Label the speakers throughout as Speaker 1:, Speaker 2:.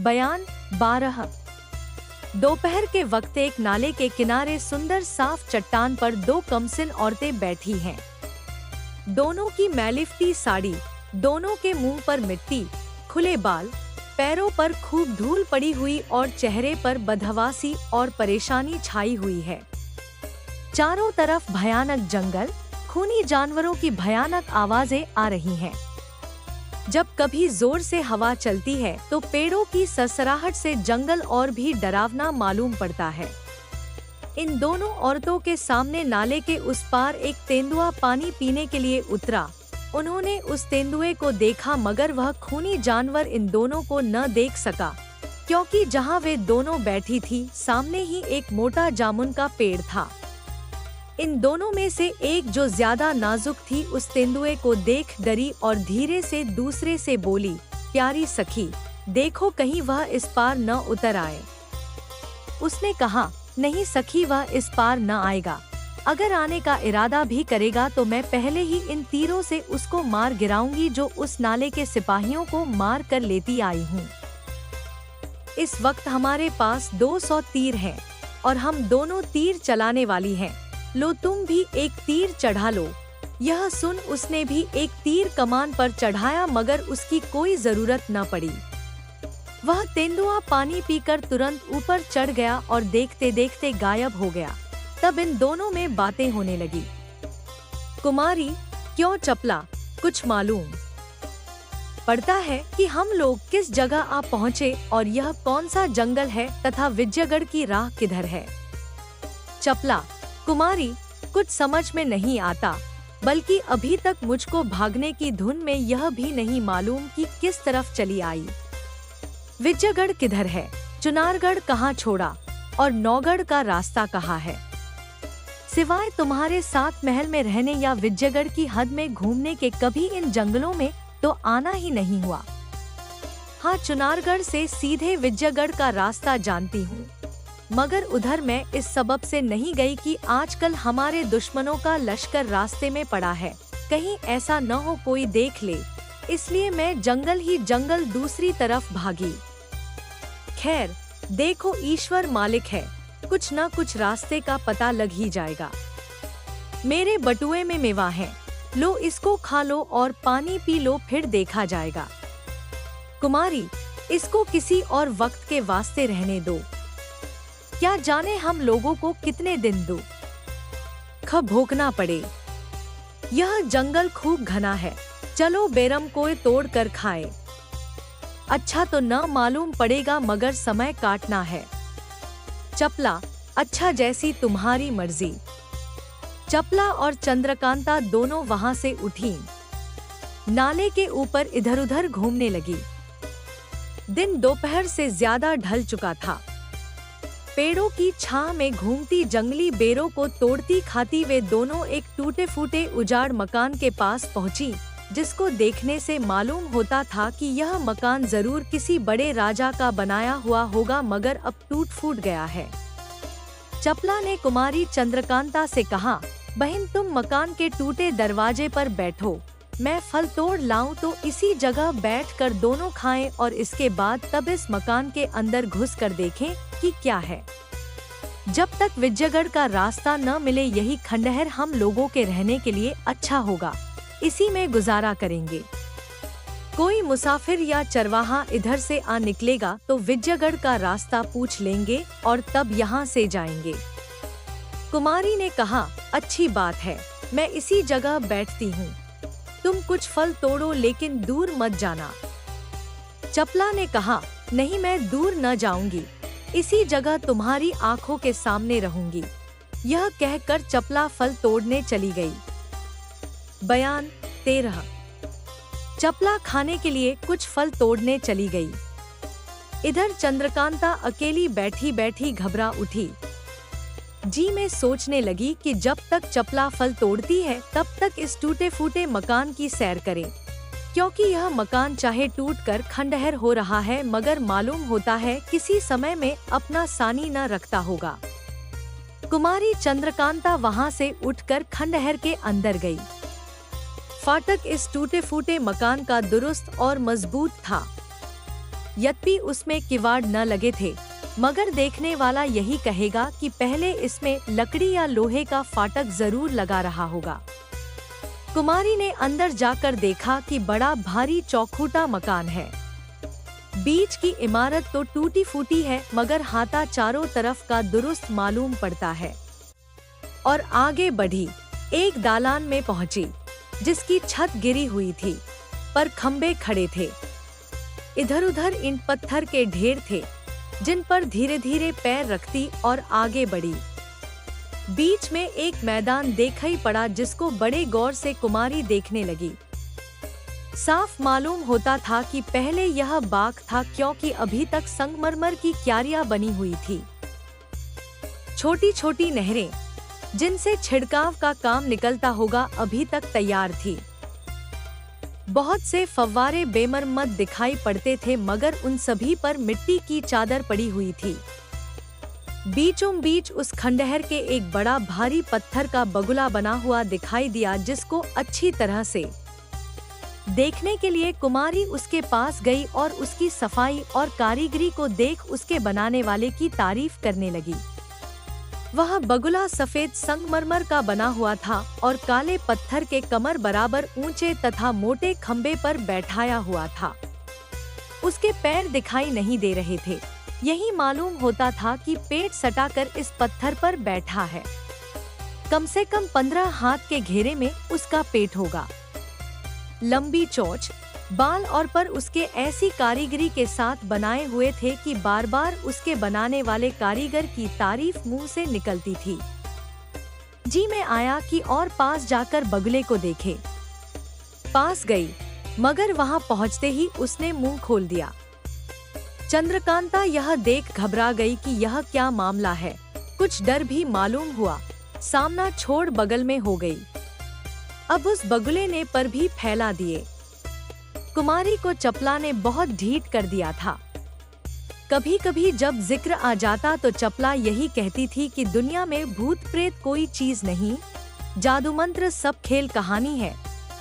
Speaker 1: बयान 12। दोपहर के वक्त एक नाले के किनारे सुंदर साफ चट्टान पर दो कमसिन औरतें बैठी हैं। दोनों की मैलिफटी साड़ी, दोनों के मुंह पर मिट्टी, खुले बाल, पैरों पर खूब धूल पड़ी हुई और चेहरे पर बदहवासी और परेशानी छाई हुई है। चारों तरफ भयानक जंगल, खूनी जानवरों की भयानक आवाजें आ रही हैं। जब कभी जोर से हवा चलती है तो पेड़ों की सरसराहट से जंगल और भी डरावना मालूम पड़ता है। इन दोनों औरतों के सामने नाले के उस पार एक तेंदुआ पानी पीने के लिए उतरा। उन्होंने उस तेंदुए को देखा मगर वह खूनी जानवर इन दोनों को न देख सका, क्योंकि जहां वे दोनों बैठी थी सामने ही एक मोटा जामुन का पेड़ था। इन दोनों में से एक जो ज्यादा नाजुक थी उस तेंदुए को देख डरी और धीरे से दूसरे से बोली, प्यारी सखी, देखो कहीं वह इस पार न उतर आए। उसने कहा, नहीं सखी, वह इस पार न आएगा। अगर आने का इरादा भी करेगा तो मैं पहले ही इन तीरों से उसको मार गिराऊंगी जो उस नाले के सिपाहियों को मार कर लेती आई हूँ। इस वक्त हमारे पास 200 तीर हैं और हम दोनों तीर चलाने वाली हैं। लो तुम भी एक तीर चढ़ा लो। यह सुन उसने भी एक तीर कमान पर चढ़ाया मगर उसकी कोई जरूरत न पड़ी। वह तेंदुआ पानी पीकर तुरंत ऊपर चढ़ गया और देखते देखते गायब हो गया। तब इन दोनों में बातें होने लगी। कुमारी, क्यों चपला, कुछ मालूम पड़ता है कि हम लोग किस जगह आ पहुँचे और यह कौन सा जंगल है तथा विजयगढ़ की राह किधर है? चपला, कुमारी, कुछ समझ में नहीं आता, बल्कि अभी तक मुझको भागने की धुन में यह भी नहीं मालूम कि किस तरफ चली आई। विजयगढ़ किधर है, चुनारगढ़ कहाँ छोड़ा और नौगढ़ का रास्ता कहाँ है? सिवाय तुम्हारे साथ महल में रहने या विजयगढ़ की हद में घूमने के कभी इन जंगलों में तो आना ही नहीं हुआ। हाँ, चुनारगढ़ से सीधे विजयगढ़ का रास्ता जानती हूँ, मगर उधर मैं इस सबब से नहीं गई कि आजकल हमारे दुश्मनों का लश्कर रास्ते में पड़ा है, कहीं ऐसा न हो कोई देख ले, इसलिए मैं जंगल ही जंगल दूसरी तरफ भागी। खैर, देखो ईश्वर मालिक है, कुछ न कुछ रास्ते का पता लग ही जाएगा। मेरे बटुए में मेवा है, लो इसको खा लो और पानी पी लो, फिर देखा जाएगा। कुमारी, इसको किसी और वक्त के वास्ते रहने दो, क्या जाने हम लोगों को कितने दिन भोगना पड़े। यह जंगल खूब घना है, चलो बेरम कोई तोड़ कर खाए। अच्छा तो न मालूम पड़ेगा मगर समय काटना है। चपला, अच्छा जैसी तुम्हारी मर्जी। चपला और चंद्रकांता दोनों वहां से उठी, नाले के ऊपर इधर उधर घूमने लगी। दिन दोपहर से ज्यादा ढल चुका था। पेड़ों की छां में घूमती जंगली बेरों को तोड़ती खाती वे दोनों एक टूटे फूटे उजाड़ मकान के पास पहुंची, जिसको देखने से मालूम होता था कि यह मकान जरूर किसी बड़े राजा का बनाया हुआ होगा मगर अब टूट फूट गया है। चपला ने कुमारी चंद्रकांता से कहा, बहन तुम मकान के टूटे दरवाजे पर बैठो, मैं फल तोड़ लाऊं तो इसी जगह बैठकर दोनों खाएं और इसके बाद तब इस मकान के अंदर घुस कर देखें कि क्या है। जब तक विजयगढ़ का रास्ता न मिले यही खंडहर हम लोगों के रहने के लिए अच्छा होगा, इसी में गुजारा करेंगे। कोई मुसाफिर या चरवाहा इधर से आ निकलेगा तो विजयगढ़ का रास्ता पूछ लेंगे और तब यहाँ से जाएंगे। कुमारी ने कहा, अच्छी बात है, मैं इसी जगह बैठती हूँ, तुम कुछ फल तोड़ो लेकिन दूर मत जाना। चपला ने कहा, नहीं मैं दूर न जाऊंगी, इसी जगह तुम्हारी आंखों के सामने रहूंगी। यह कहकर चपला फल तोड़ने चली गई। बयान 13। चपला खाने के लिए कुछ फल तोड़ने चली गई। इधर चंद्रकांता अकेली बैठी बैठी घबरा उठी। जी में सोचने लगी कि जब तक चपला फल तोड़ती है तब तक इस टूटे फूटे मकान की सैर करें, क्योंकि यह मकान चाहे टूटकर खंडहर हो रहा है मगर मालूम होता है किसी समय में अपना सानी न रखता होगा। कुमारी चंद्रकांता वहां से उठकर खंडहर के अंदर गई। फाटक इस टूटे फूटे मकान का दुरुस्त और मजबूत था। यद्यपि उसमें किवाड़ न लगे थे, मगर देखने वाला यही कहेगा कि पहले इसमें लकड़ी या लोहे का फाटक जरूर लगा रहा होगा। कुमारी ने अंदर जाकर देखा कि बड़ा भारी चौखूटा मकान है। बीच की इमारत तो टूटी फूटी है, मगर हाथा चारों तरफ का दुरुस्त मालूम पड़ता है। और आगे बढ़ी, एक दालान में पहुंची, जिसकी छत गिरी हुई थी, पर खंबे खड़े थे। इधर उधर ईंट पत्थर के ढेर थे, जिन पर धीरे धीरे पैर रखती और आगे बढ़ी। बीच में एक मैदान दिखाई पड़ा, जिसको बड़े गौर से कुमारी देखने लगी। साफ मालूम होता था कि पहले यह बाग था, क्योंकि अभी तक संगमरमर की क्यारियां बनी हुई थी। छोटी छोटी नहरें, जिनसे छिड़काव का काम निकलता होगा, अभी तक तैयार थी। बहुत से फव्वारे बेमरम्मत दिखाई पड़ते थे, मगर उन सभी पर मिट्टी की चादर पड़ी हुई थी। बीचों बीच उस खंडहर के एक बड़ा भारी पत्थर का बगुला बना हुआ दिखाई दिया, जिसको अच्छी तरह से देखने के लिए कुमारी उसके पास गई और उसकी सफाई और कारीगरी को देख उसके बनाने वाले की तारीफ करने लगी। वह बगुला सफेद संगमरमर का बना हुआ था और काले पत्थर के कमर बराबर ऊंचे तथा मोटे खंबे पर बैठाया हुआ था। उसके पैर दिखाई नहीं दे रहे थे, यही मालूम होता था कि पेट सटाकर इस पत्थर पर बैठा है। कम से कम 15 हाथ के घेरे में उसका पेट होगा। लंबी चोंच, बाल और पर उसके ऐसी कारीगरी के साथ बनाए हुए थे कि बार बार उसके बनाने वाले कारीगर की तारीफ मुंह से निकलती थी। जी में आया कि और पास जाकर बगुले को देखे। पास गई, मगर वहां पहुंचते ही उसने मुंह खोल दिया। चंद्रकांता यह देख घबरा गई कि यह क्या मामला है। कुछ डर भी मालूम हुआ, सामना छोड़ बगल में हो गई। अब उस बगुले ने पर भी फैला दिए। कुमारी को चपला ने बहुत ढीठ कर दिया था। कभी कभी जब जिक्र आ जाता तो चपला यही कहती थी कि दुनिया में भूत प्रेत कोई चीज नहीं, जादू मंत्र सब खेल कहानी है,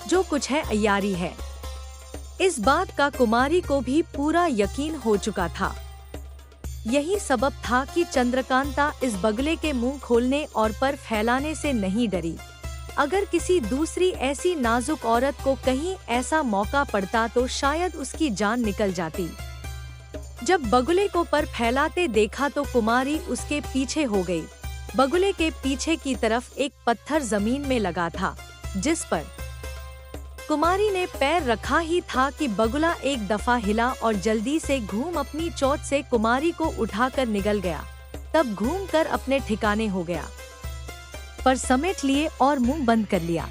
Speaker 1: जो कुछ है अय्यारी है। इस बात का कुमारी को भी पूरा यकीन हो चुका था। यही सबब था कि चंद्रकांता इस बगले के मुंह खोलने और पर फैलाने से नहीं डरी। अगर किसी दूसरी ऐसी नाजुक औरत को कहीं ऐसा मौका पड़ता तो शायद उसकी जान निकल जाती। जब बगुले को पर फैलाते देखा तो कुमारी उसके पीछे हो गई। बगुले के पीछे की तरफ एक पत्थर जमीन में लगा था, जिस पर कुमारी ने पैर रखा ही था कि बगुला एक दफा हिला और जल्दी से घूम अपनी चोंच से कुमारी को उठाकर निगल गया। तब घूमकर अपने ठिकाने हो गया, पर समेट लिए और मुंह बंद कर लिया।